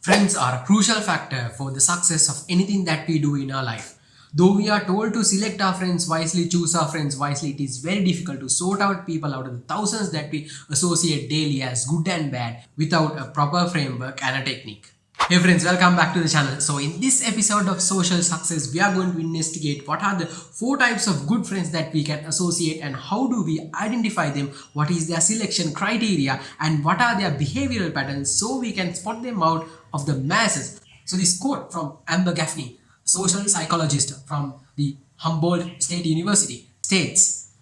Friends are a crucial factor for the success of anything that we do in our life. Though we are told to select our friends wisely, choose our friends wisely, it is very difficult to sort out people out of the thousands that we associate daily as good and bad without a proper framework and a technique. Hey friends, welcome back to the channel. So in this episode of Social Success, we are going to investigate what are the 4 types of good friends that we can associate and how do we identify them, what is their selection criteria and what are their behavioral patterns so we can spot them out of the masses. So this quote from Amber Gaffney, social psychologist from the Humboldt State University, states,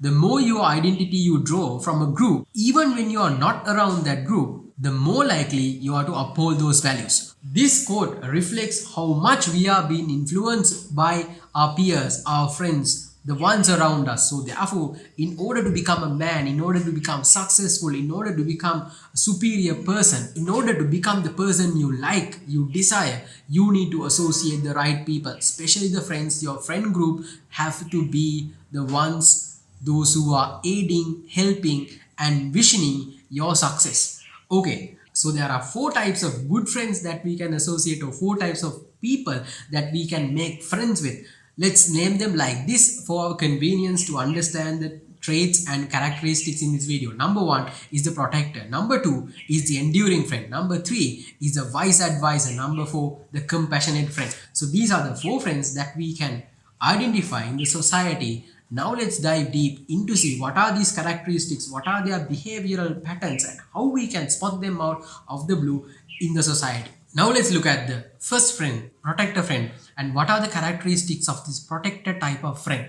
the more your identity you draw from a group, even when you are not around that group, the more likely you are to uphold those values. This quote reflects how much we are being influenced by our peers, our friends, the ones around us. So therefore, in order to become a man, in order to become successful, in order to become a superior person, in order to become the person you like, you desire, you need to associate the right people, especially the friends. Your friend group have to be the ones, those who are aiding, helping and visioning your success. Okay, so there are 4 types of good friends that we can associate, or 4 types of people that we can make friends with. Let's name them like this for our convenience to understand the traits and characteristics in this video. Number 1 is the protector. Number 2 is the enduring friend. Number 3 is the wise advisor. Number 4, the compassionate friend. So these are the 4 friends that we can identify in the society. Now let's dive deep into see what are these characteristics, what are their behavioral patterns and how we can spot them out of the blue in the society. Now let's look at the first friend, protector friend, and what are the characteristics of this protector type of friend.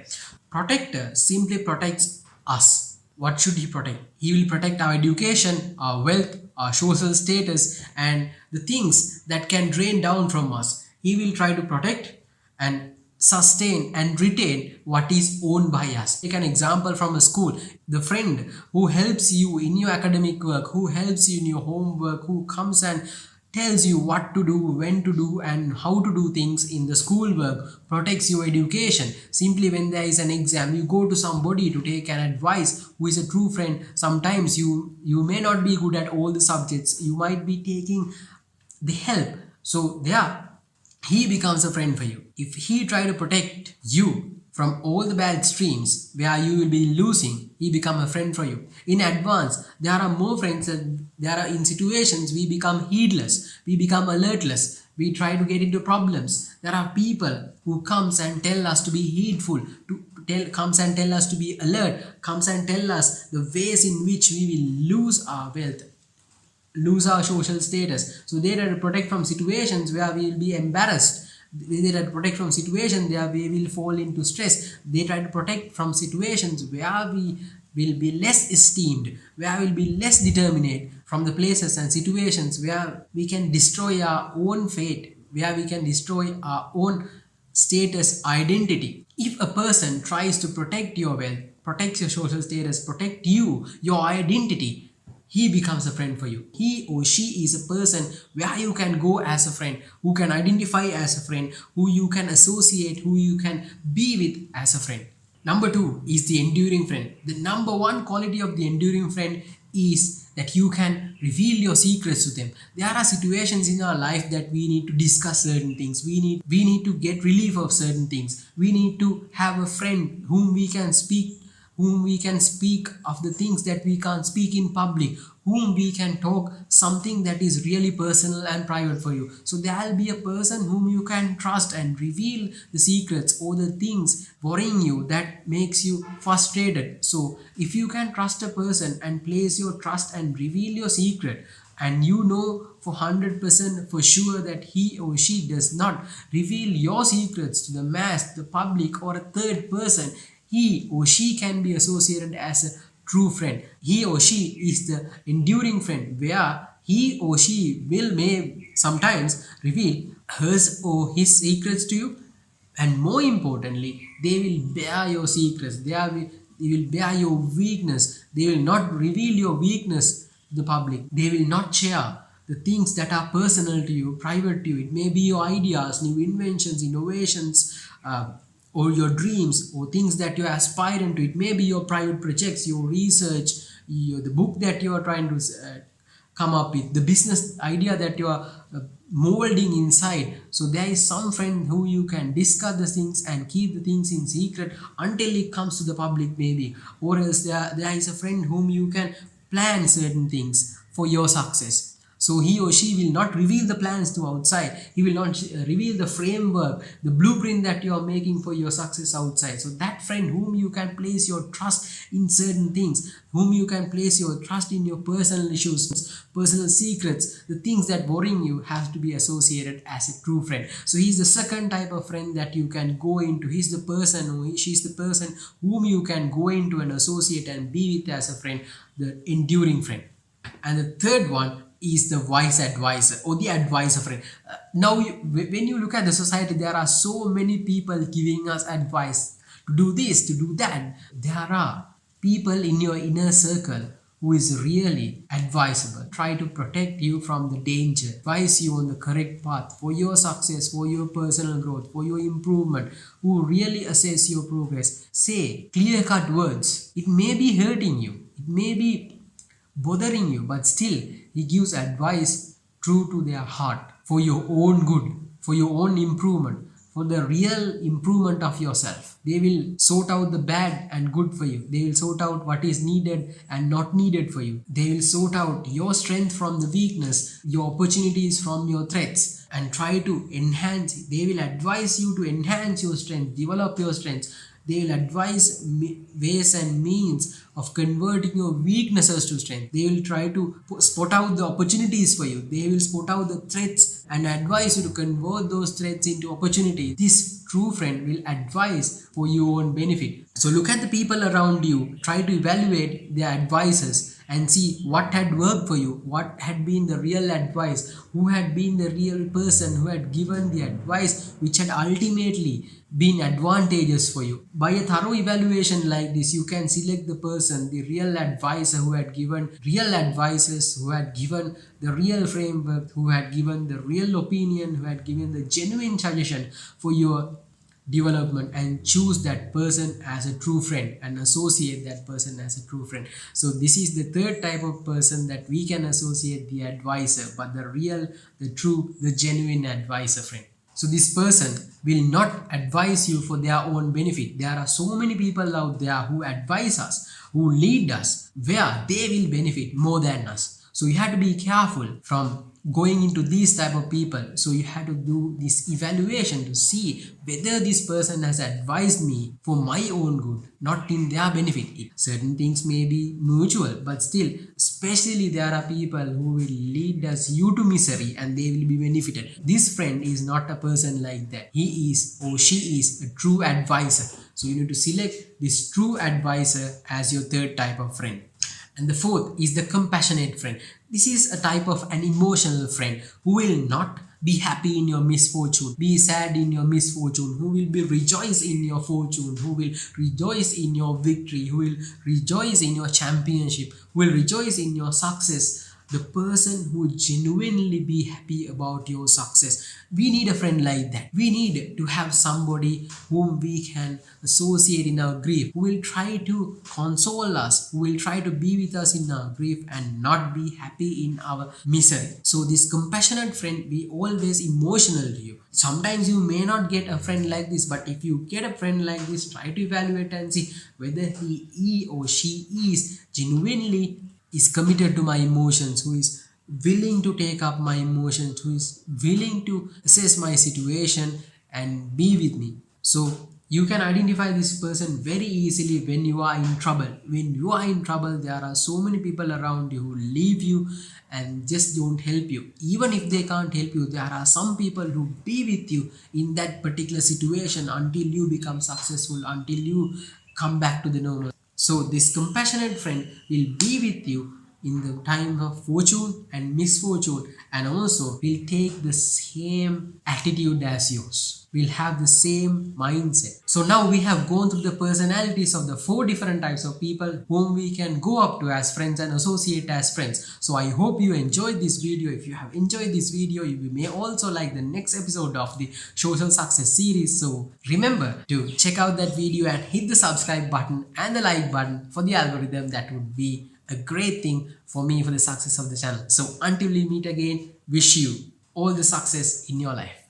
Protector simply protects us. What should he protect? He will protect our education, our wealth, our social status and the things that can drain down from us. He will try to protect and sustain and retain what is owned by us. Take an example from a school. The friend who helps you in your academic work, who helps you in your homework, who comes and tells you what to do, when to do and how to do things in the school work, protects your education. Simply when there is an exam, you go to somebody to take an advice who is a true friend. Sometimes you may not be good at all the subjects, you might be taking the help. So there he becomes a friend for you. If he try to protect you from all the bad streams where you will be losing, he become a friend for you. In advance, there are more friends that there are in situations we become heedless, we become alertless, we try to get into problems. There are people who comes and tell us to be heedful, comes and tell us to be alert, comes and tell us the ways in which we will lose our wealth, lose our social status. So they try to protect from situations where we will be embarrassed. They try to protect from situations where we will fall into stress. They try to protect from situations where we will be less esteemed, where we will be less determined, from the places and situations where we can destroy our own fate, where we can destroy our own status identity. If a person tries to protect your wealth, protects your social status, protect you, your identity, he becomes a friend for you. He or she is a person where you can go as a friend, who can identify as a friend, who you can associate, who you can be with as a friend. Number 2 is the enduring friend. The number 1 quality of the enduring friend is that you can reveal your secrets to them. There are situations in our life that we need to discuss certain things. We need to get relief of certain things. We need to have a friend whom we can speak of the things that we can't speak in public, whom we can talk something that is really personal and private for you. So there will be a person whom you can trust and reveal the secrets or the things worrying you that makes you frustrated. So if you can trust a person and place your trust and reveal your secret, and you know for 100% for sure that he or she does not reveal your secrets to the mass, the public or a third person, he or she can be associated as a true friend. He or she is the enduring friend, where he or she may sometimes reveal hers or his secrets to you, and more importantly, they will bear your secrets. They will bear your weakness. They will not reveal your weakness to the public. They will not share the things that are personal to you, private to you. It may be your ideas, new inventions, innovations, or your dreams, or things that you aspire into. It may be your private projects, your research, the book that you are trying to come up with, the business idea that you are molding inside. So there is some friend who you can discuss the things and keep the things in secret until it comes to the public maybe, or else there is a friend whom you can plan certain things for your success. So he or she will not reveal the plans to outside. He will not reveal the framework, the blueprint that you are making for your success outside. So that friend whom you can place your trust in certain things, whom you can place your trust in your personal issues, personal secrets, the things that worrying you, has to be associated as a true friend. So he's the second type of friend that you can go into. He's the person, or she's the person whom you can go into and associate and be with as a friend, the enduring friend. And the third one is the wise advisor, or the advisor friend. Now, when you look at the society, there are so many people giving us advice to do this, to do that. There are people in your inner circle who is really advisable, try to protect you from the danger, advise you on the correct path for your success, for your personal growth, for your improvement, who really assess your progress. Say clear-cut words. It may be hurting you, it may be bothering you, but still he gives advice true to their heart, for your own good, for your own improvement, for the real improvement of yourself. They will sort out the bad and good for you. They will sort out what is needed and not needed for you. They will sort out your strength from the weakness, your opportunities from your threats, and try to enhance it. They will advise you to enhance your strength, develop your strengths. They will advise ways and means of converting your weaknesses to strength. They will try to spot out the opportunities for you. They will spot out the threats and advise you to convert those threats into opportunities. This true friend will advise for your own benefit. So look at the people around you, try to evaluate their advices and see what had worked for you, what had been the real advice, who had been the real person who had given the advice which had ultimately been advantageous for you. By a thorough evaluation like this, you can select the person, the real advisor who had given real advices, who had given the real framework, who had given the real opinion, who had given the genuine suggestion for your development, and choose that person as a true friend and associate that person as a true friend. So this is the third type of person that we can associate, the advisor, but the real, the true, the genuine advisor friend. So this person will not advise you for their own benefit. There are so many people out there who advise us, who lead us where they will benefit more than us. So you have to be careful from going into these type of people. So you have to do this evaluation to see whether this person has advised me for my own good, not in their benefit. Certain things may be mutual, but still, especially there are people who will lead us you to misery and they will be benefited. This friend is not a person like that. He is or she is a true advisor. So you need to select this true advisor as your third type of friend. And the fourth is the compassionate friend. This is a type of an emotional friend who will not be happy in your misfortune, be sad in your misfortune, who will be rejoice in your fortune, who will rejoice in your victory, who will rejoice in your championship, who will rejoice in your success. The person who genuinely be happy about your success. We need a friend like that. We need to have somebody whom we can associate in our grief, who will try to console us, who will try to be with us in our grief and not be happy in our misery. So this compassionate friend be always emotional to you. Sometimes you may not get a friend like this, but if you get a friend like this, try to evaluate and see whether he or she is genuinely is committed to my emotions, who is willing to take up my emotions, who is willing to assess my situation and be with me. So you can identify this person very easily when you are in trouble. When you are in trouble, there are so many people around you who leave you and just don't help you. Even if they can't help you, there are some people who be with you in that particular situation until you become successful, until you come back to the normal. So this compassionate friend will be with you in the time of fortune and misfortune, and also will take the same attitude as yours, will have the same mindset. So now we have gone through the personalities of the 4 different types of people whom we can go up to as friends and associate as friends. So I hope you enjoyed this video. If you have enjoyed this video, you may also like the next episode of the social success series. So remember to check out that video and hit the subscribe button and the like button for the algorithm. That would be a great thing for me for the success of the channel. So until we meet again, wish you all the success in your life.